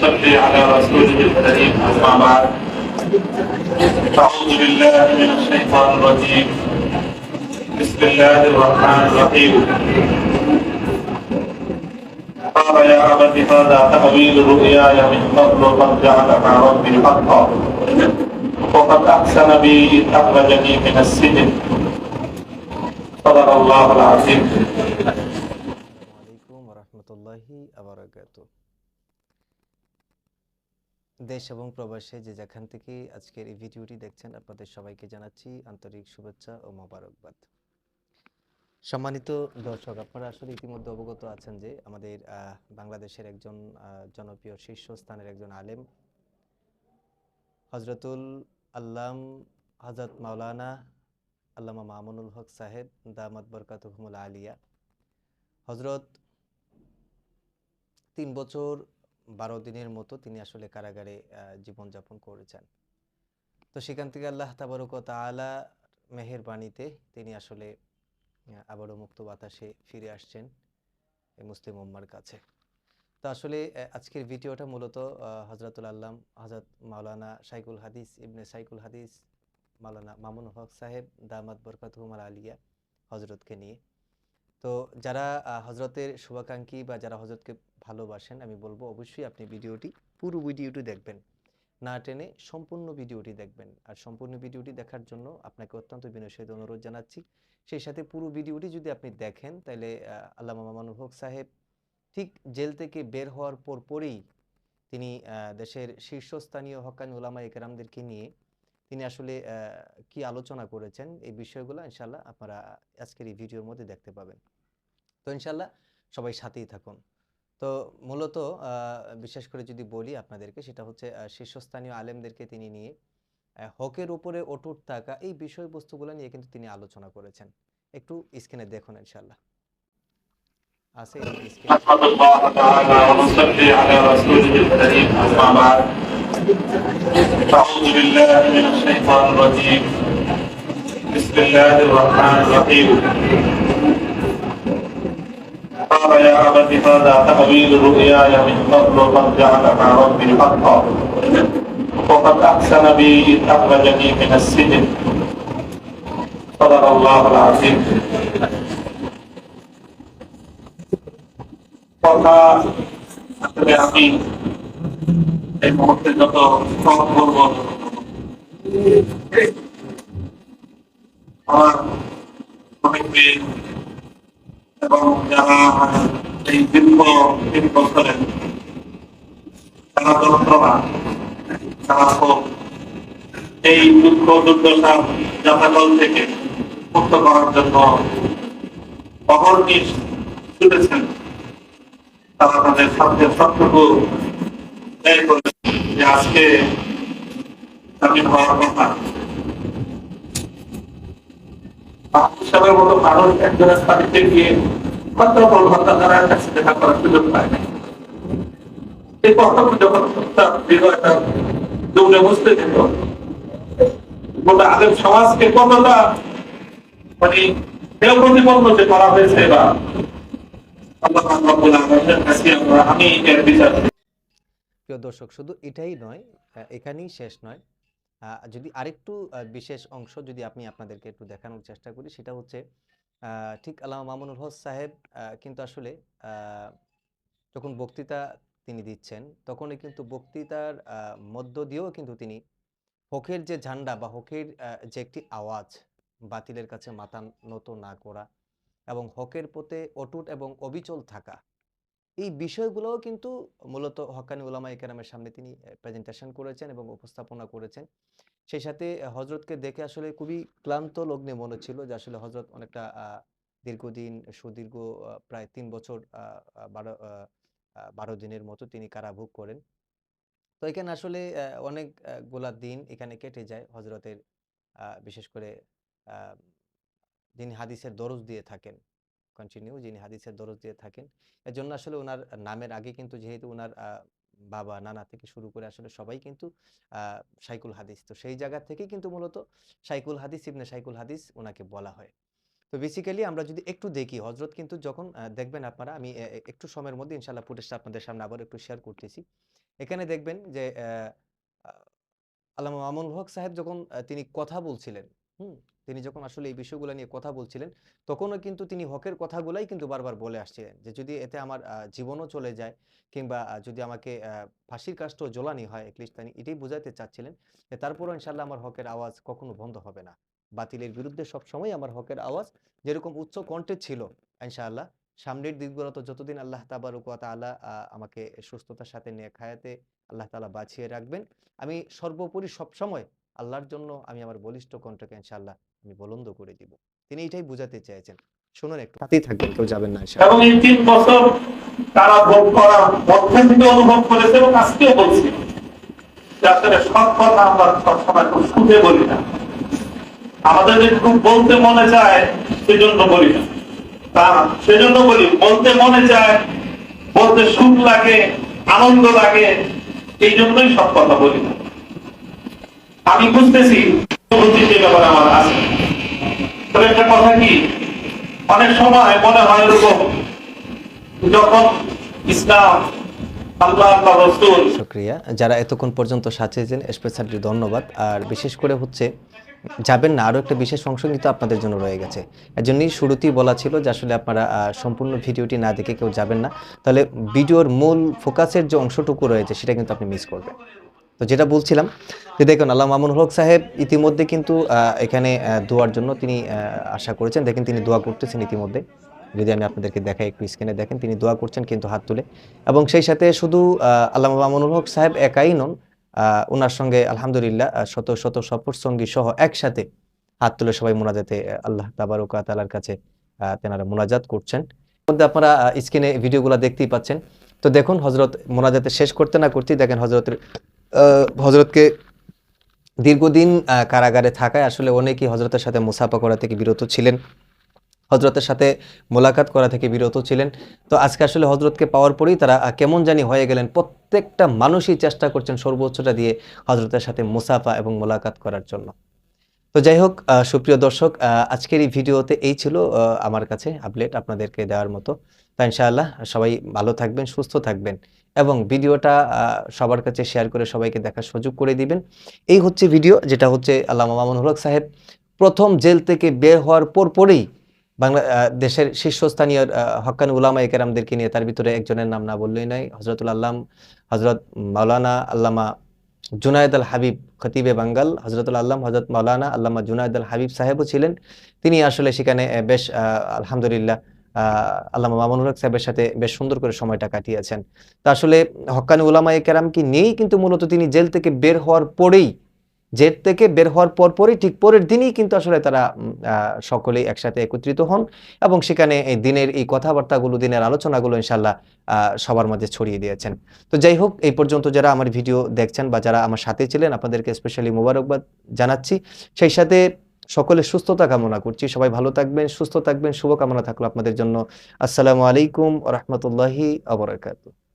ونصلي على رسوله الكريم أما بعد أعوذ بالله من الشيطان الرجيم بسم الله الرحمن الرحيم قال يا أبت هذا تأويل رؤياي من قبل قد جعلها ربي حقا وقد أحسن بي إذ أخرجني من السجن صدق الله العظيم আলাইকুম রহমতুল্লাহি আবরাকাতু। দেশ এবং প্রবাসে যে যেখান থেকে আজকের এই ভিডিওটি দেখছেন আপনাদের সবাইকে জানাচ্ছি আন্তরিক শুভেচ্ছা ও মোবারকবাদ। সম্মানিত দর্শক, আপনারা আসলে ইতিমধ্যে অবগত আছেন যে আমাদের বাংলাদেশের একজন জনপ্রিয় শীর্ষস্থানের একজন আলেম হজরতুল আল্লাম হযরত মাওলানা আল্লামা মামুনুল হক সাহেব দামাত বরকাতুহুমুল আলিয়া হজরত ৩ বছর ১২ দিনের মতো তিনি আসলে কারাগারে জীবনযাপন করেছেন। তো সেখান থেকে আল্লাহ তাবারক ওয়া তাআলা মেহেরবানিতে তিনি আসলে আবারও মুক্ত বাতাসে ফিরে আসছেন এই মুসলিম উম্মার কাছে। তো আসলে আজকের ভিডিওটা মূলত হযরতুল আল্লাম হযরত মাওলানা শাইখুল হাদিস ইবনে শাইখুল হাদিস মাওলানা মামুনুল হক সাহেব দামাত বরকাতুহুমুল আলিয়া হজরতকে নিয়ে। তো যারা হজরতের শুভাকাঙ্ক্ষী বা যারা হজরতকে ভালোবাসেন, আমি বলবো অবশ্যই আপনি পুরো ভিডিওটি দেখবেন, না টেনে সম্পূর্ণ ভিডিওটি দেখবেন। আর সম্পূর্ণ ভিডিওটি দেখার জন্য আপনাকে অত্যন্ত বিনয়ের সহিত অনুরোধ জানাচ্ছি। সেই সাথে পুরো ভিডিওটি যদি আপনি দেখেন তাহলে আল্লামা মামুনুল হক সাহেব ঠিক জেল থেকে বের হওয়ার পরই তিনি দেশের শীর্ষস্থানীয় হক্কানি উলামায়ে কেরামদেরকে নিয়ে তিনি আসলে কি আলোচনা করেছেন, এই বিষয়গুলো ইনশাআল্লাহ আপনারা আজকের এই ভিডিওর মধ্যে দেখতে পাবেন। তো ইনশাআল্লাহ সবাই সাথেই থাকুন। তো মূলত বিশেষ করে যদি বলি আপনাদেরকে, সেটা হচ্ছে শীর্ষস্থানীয় আলেমদেরকে তিনি নিয়ে হকের উপরে অটুট থাকা এই বিষয়বস্তুগুলো নিয়ে কিন্তু তিনি আলোচনা করেছেন। একটু স্ক্রিনে দেখুন ইনশাআল্লাহ। আছে স্ক্রিনে। أحمد الله تعالى ونصلي على رسوله الكريم أما بعد أعوذ بالله من الشيطان الرجيم بسم الله الرحمن الرحيم قال يا أبت هذا تأويل رؤياي من قبل قد جعلها ربي حقا وقد أحسن بي إذ أخرجني من السجن صدق الله العظيم কথা আসলে আমি এই মুহূর্তে যত কম বলবো আমার অনেক মেয়ে এবং যারা এই দীর্ঘ ৩ বছরের যারা যন্ত্রণা যারা এই দুঃখ দুর্দশা যাতাকল থেকে মুক্ত করার জন্য অহর্নিশ ছুটেছেন, তারা তাদের সাধ্যের সবটুকু ব্যয় করে যে আজকে জামিন হওয়ার কথা। হিসাবের মতো মানুষ একজনের বাড়িতে গিয়ে মাত্র ১৫ ঘন্টা তারা কাছে দেখা করার সুযোগ পায় না। এই কথাটা যখন একটা দৌড়ে বসতে যেত, গোটা আলেম সমাজকে কতটা মানে প্রতিবন্ধ যে করা হয়েছে বা প্রিয় দর্শক, শুধু এটাই নয়, এখানেই শেষ নয়। যদি আরেকটু বিশেষ অংশ যদি আপনাদেরকে একটু দেখানোর চেষ্টা করি, সেটা হচ্ছে ঠিক আল্লামা মামুনুল হক সাহেব কিন্তু আসলে যখন বক্তৃতা তিনি দিচ্ছেন, তখনই কিন্তু বক্তৃতার মধ্য দিয়েও কিন্তু তিনি হকের যে ঝান্ডা বা হকের যে একটি আওয়াজ, বাতিলের কাছে মাথা নত না করা এবং হকের পথে অটুট এবং অবিচল থাকা, এই বিষয়গুলোও কিন্তু মূলত হক্কানি উলামায়ে কেরামের সামনে তিনি প্রেজেন্টেশন করেছেন এবং উপস্থাপনা করেছেন। সেই সাথে হজরতকে দেখে আসলে খুবই ক্লান্ত লগ্নে মনে ছিল যে আসলে হজরত অনেকটা দীর্ঘদিন সুদীর্ঘ প্রায় ৩ বছর ১২ দিনের মতো তিনি কারাভোগ করেন। তো এখানে আসলে অনেক গোলা দিন এখানে কেটে যায় হজরতের, বিশেষ করে যিনি হাদিসের দরজ দিয়ে থাকেন, যিনি হাদিসের দরজ দিয়ে থাকেন, এজন্য আসলে ওনার নামের আগে কিন্তু যেহেতু ওনার বাবা নানা থেকে শুরু করে আসলে সবাই কিন্তু শাইখুল হাদিস, তো সেই জায়গা থেকেই কিন্তু মূলত শাইখুল হাদিস ইবনে শাইখুল হাদিস ওনাকে বলা হয়। তো বেসিক্যালি আমরা যদি একটু দেখি, হযরত কিন্তু যখন দেখবেন আপনারা, আমি একটু সময়ের মধ্যে ইনশাআল্লাহ ফুটেজটা আপনাদের সামনে আবার একটু শেয়ার করতেছি। এখানে দেখবেন যে আল্লামা মামুনুল হক সাহেব যখন তিনি কথা বলছিলেন, হুম? তিনি যখন আসলে এই বিষয়গুলো নিয়ে কথা বলছিলেন, তখনও কিন্তু তিনি হকের কথাগুলাই কিন্তু বারবার বলে আসছিলেন যে, যদি এতে আমার জীবনও চলে যায় কিংবা যদি আমাকে ফাঁসির কাষ্ঠেও ঝোলানি হয়, এটলিস্ট তিনি এটাই বুঝাইতে চাচ্ছিলেন যে, তারপরেও ইনশাআল্লাহ আমার হকের আওয়াজ কখনো বন্ধ হবে না। বাতিলের বিরুদ্ধে সবসময় আমার হকের আওয়াজ যেরকম উচ্চ কণ্ঠে ছিল, ইনশাআল্লাহ সামনের দিনগুলোতে যতদিন আল্লাহ তাবারক ওয়া তাআলা আমাকে সুস্থতার সাথে নেক হায়াতে আল্লাহ তাআলা বাঁচিয়ে রাখবেন, আমি সর্বোপরি সবসময় আল্লাহর জন্য আমি আমার বলিষ্ঠ কণ্ঠকে ইনশাআল্লাহ আমি বুলন্দ করে দিব। তিনি এটাই বুঝাতে চেয়েছেন। শুনুন একটু সাথেই থাকবেন, কেউ যাবেন না ইনশাআল্লাহ। এবং এই 3 বছর তারা ভোগ করা অর্থনীতি অনুভব করেছে এবং আজকেও বলছি যে আসলে সব কথা আমরা সবসময় খুব শুনে বলি না, আমাদের যেটুকু বলতে মনে চায় সেজন্য বলি না, তা সেজন্য বলি বলতে মনে চায়, বলতে সুখ লাগে, আনন্দ লাগে, এই জন্যই সব কথা বলি না। আমি বুঝতেছি যে ব্যাপারে আমার আছে, তবে একটা কথা কি, অনেক সময় মনে হয় এরকম যখন ইসলাম আল্লাহ আল্লাহ রাসূল। শুকরিয়া। যারা এতক্ষণ পর্যন্ত সাথে ছিলেন স্পেশালি ধন্যবাদ। আর বিশেষ করে হচ্ছে যাবেন না, আরো একটা বিশেষ অংশ কিন্তু আপনাদের জন্য রয়ে গেছে। এজন্যই শুরুতেই বলা ছিল যে আসলে আপনারা সম্পূর্ণ ভিডিওটি না দেখে কেউ যাবেন না। তাহলে ভিডিওর মূল ফোকাসের যে অংশটুকু রয়েছে সেটা কিন্তু আপনি মিস করবেন। তো যেটা বলছিলাম যে দেখুন আল্লামা মামুনুল হক সাহেব ইতিমধ্যে কিন্তু এখানে দোয়ার জন্য তিনি আশা করেছেন। দেখেন তিনি দোয়া করতেছেন ইতিমধ্যে। যদি আমি আপনাদেরকে দেখাই, একটু স্ক্রিনে দেখেন তিনি দোয়া করছেন কিন্তু হাত তুলে। এবং সেই সাথে শুধু আল্লামা মামুনুল হক সাহেব একাই নন, উনার সঙ্গে আলহামদুলিল্লাহ শত শত সফর সঙ্গী সহ একসাথে হাত তুলে সবাই মোনাজাতে আল্লাহ তাবারক ওয়া তাআলার কাছে তেনারা মোনাজাত করছেন। মধ্যে আপনারা স্ক্রিনে ভিডিওগুলো দেখতেই পাচ্ছেন। তো দেখুন হযরত মোনাজাতে শেষ করতে না করতেই দেখেন হযরতকে দীর্ঘদিন কারাগারে থাকায় আসলে অনেকেই হযরতের সাথে মুসাফা করা থেকে বিরত ছিলেন, হযরতের সাথে মোলাকাত করা থেকে বিরত ছিলেন। তো আজকে আসলে হযরতকে পাওয়ার পরেই তারা কেমন জানি হয়ে গেলেন। প্রত্যেকটা মানুষই চেষ্টা করছেন সর্বোচ্চটা দিয়ে হযরতের সাথে মুসাফা এবং মোলাকাত করার জন্য। তো যাই হোক সুপ্রিয় দর্শক, আজকের এই ভিডিওতে এই ছিল আমার কাছে আপডেট আপনাদেরকে দেওয়ার মতো। তো ইনশাআল্লাহ সবাই ভালো থাকবেন, সুস্থ থাকবেন এবং ভিডিওটা সবার কাছে শেয়ার করে সবাইকে দেখার সুযোগ করে দিবেন। এই হচ্ছে ভিডিও, যেটা হচ্ছে আল্লামা মামুনুল হক সাহেব প্রথম জেল থেকে বের হওয়ার পরেই দেশের শীর্ষস্থানীয় হক্কানি উলামায়ে কেরামদেরকে নিয়ে, তার ভিতরে একজনের নাম না বললেই নয়, হযরতুল আল্লাম হযরত মাওলানা আল্লামা জুনায়েদ আল হাবিব খতিবে বাঙ্গাল, হযরতুল আল্লাম হযরত মাওলানা আল্লামা জুনায়েদ আল হাবিব সাহেবও ছিলেন। তিনি আসলে সেখানে বেশ আলহামদুলিল্লাহ আল্লামা মামুনুল হক সাহেবের সাথে বেশ সুন্দর করে সময়টা কাটিয়েছেন। তো আসলে হক্কানি উলামায়ে কেরামকে নিয়েই কিন্তু মূলত তিনি জেল থেকে বের হওয়ার পরপরই ঠিক পরের দিনই কিন্তু আসলে তারা সকলেই একসাথে একত্রিত হন এবং সেখানে এই দিনের এই কথাবার্তাগুলো, দিনের আলোচনাগুলো ইনশাআল্লাহ সবার মাঝে ছড়িয়ে দিয়েছেন। তো যাই হোক, এই পর্যন্ত যারা আমার ভিডিও দেখছেন বা যারা আমার সাথে ছিলেন আপনাদেরকে স্পেশালি মোবারকবাদ জানাচ্ছি। সেই সাথে সকলের সুস্থতা কামনা করছি। সবাই ভালো থাকবেন, সুস্থ থাকবেন, শুভকামনা থাকলো আপনাদের জন্য। আসসালামু আলাইকুম ওয়া রাহমাতুল্লাহি ওয়া বারাকাতুহু।